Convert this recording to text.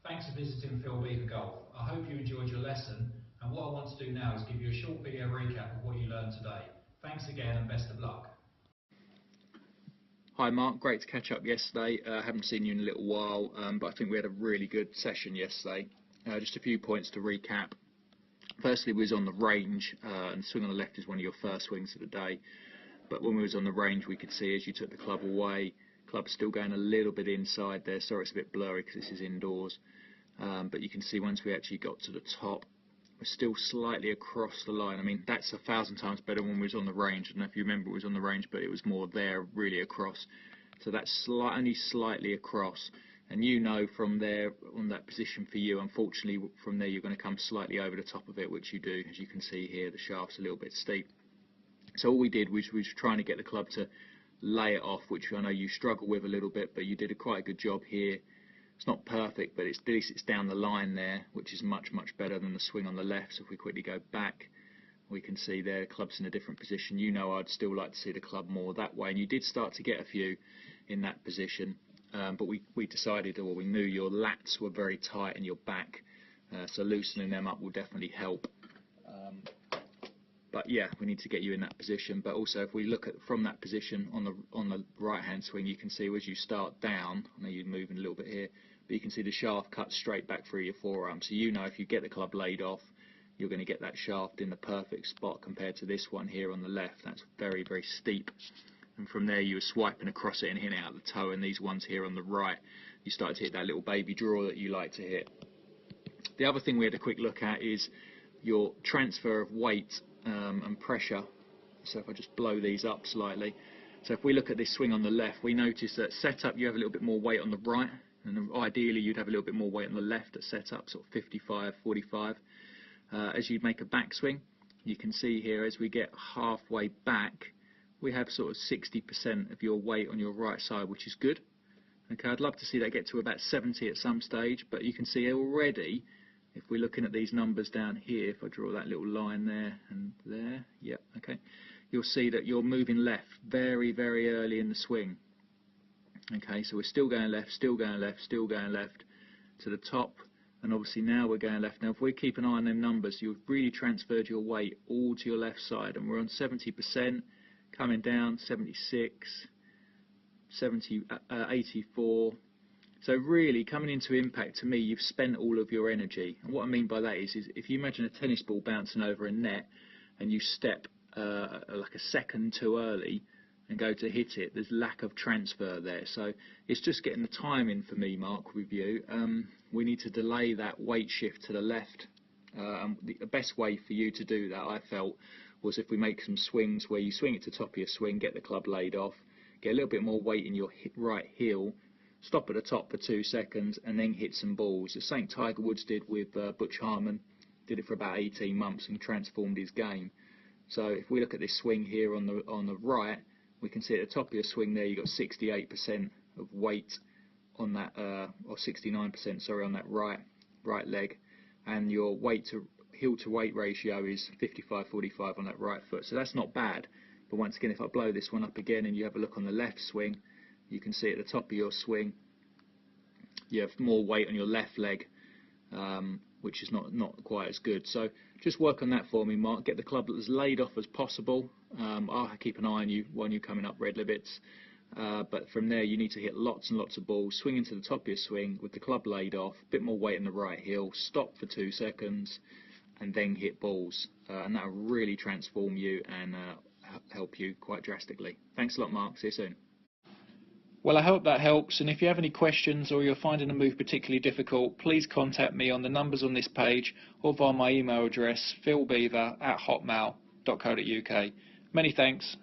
Thanks for visiting Beever Golf. I hope you enjoyed your lesson, and what I want to do now is give you a short video recap of what you learned today. Thanks again and best of luck. Hi Mark, great to catch up yesterday. I haven't seen you in a little while, but I think we had a really good session yesterday. Just a few points to recap. Firstly, we was on the range, and swing on the left is one of your first swings of the day. But when we was on the range, we could see as you took the club away, club's still going a little bit inside there. Sorry it's a bit blurry because this is indoors. But you can see once we actually got to the top, we're still slightly across the line. I mean, that's 1,000 times better when we was on the range. I don't know if you remember it was on the range, but it was more there, really across. So that's only slightly across. And you know from there, on that position for you, unfortunately from there you're going to come slightly over the top of it, which you do. As you can see here, the shaft's a little bit steep. So all we did was we was trying to get the club to lay it off, which I know you struggle with a little bit, but you did a quite good job here. It's not perfect, but at least it's down the line there, which is much better than the swing on the left. So if we quickly go back, we can see there the club's in a different position. You know I'd still like to see the club more that way, and you did start to get a few in that position, but we decided, or we knew your lats were very tight in your back, so loosening them up will definitely help. But yeah, we need to get you in that position. But also, if we look at from that position on the right hand swing, you can see as you start down, I know you're moving a little bit here, but you can see the shaft cuts straight back through your forearm. So you know if you get the club laid off, you're going to get that shaft in the perfect spot compared to this one here on the left. That's very steep. And from there you were swiping across it and hitting it out the toe, and these ones here on the right, you started to hit that little baby draw that you like to hit. The other thing we had a quick look at is your transfer of weight and pressure. So if I just blow these up slightly, so if we look at this swing on the left, we notice that setup you have a little bit more weight on the right, and ideally you'd have a little bit more weight on the left at setup, sort of 55-45. As you make a backswing, you can see here as we get halfway back, we have sort of 60% of your weight on your right side, which is good. Okay, I'd love to see that get to about 70 at some stage, but you can see already, if we're looking at these numbers down here, if I draw that little line there and there, yep, okay, you'll see that you're moving left very early in the swing. Okay, so we're still going left, still going left, still going left to the top, and obviously now we're going left. Now if we keep an eye on them numbers, you've really transferred your weight all to your left side, and we're on 70%, coming down 76, 70, 84. So really, coming into impact, to me, you've spent all of your energy. And what I mean by that is if you imagine a tennis ball bouncing over a net and you step like a second too early and go to hit it, there's lack of transfer there. So it's just getting the timing for me, Mark, with you. We need to delay that weight shift to the left. And the best way for you to do that, I felt, was if we make some swings where you swing it to the top of your swing, get the club laid off, get a little bit more weight in your right heel, stop at the top for 2 seconds, and then hit some balls. The same Tiger Woods did with Butch Harmon, did it for about 18 months and transformed his game. So if we look at this swing here on the right, we can see at the top of your swing there you've got 68% of weight on that, or 69%, sorry, on that right leg, and your weight to heel to weight ratio is 55-45 on that right foot. So that's not bad. But once again, if I blow this one up again and you have a look on the left swing, you can see at the top of your swing you have more weight on your left leg, which is not quite as good. So just work on that for me, Mark. Get the club as laid off as possible. I'll keep an eye on you when you're coming up red libbits. But from there you need to hit lots and lots of balls, swing into the top of your swing with the club laid off, a bit more weight in the right heel, stop for 2 seconds, and then hit balls. And that will really transform you and help you quite drastically. Thanks a lot, Mark. See you soon. Well, I hope that helps, and if you have any questions or you're finding a move particularly difficult, please contact me on the numbers on this page or via my email address philbeaver@hotmail.co.uk. Many thanks.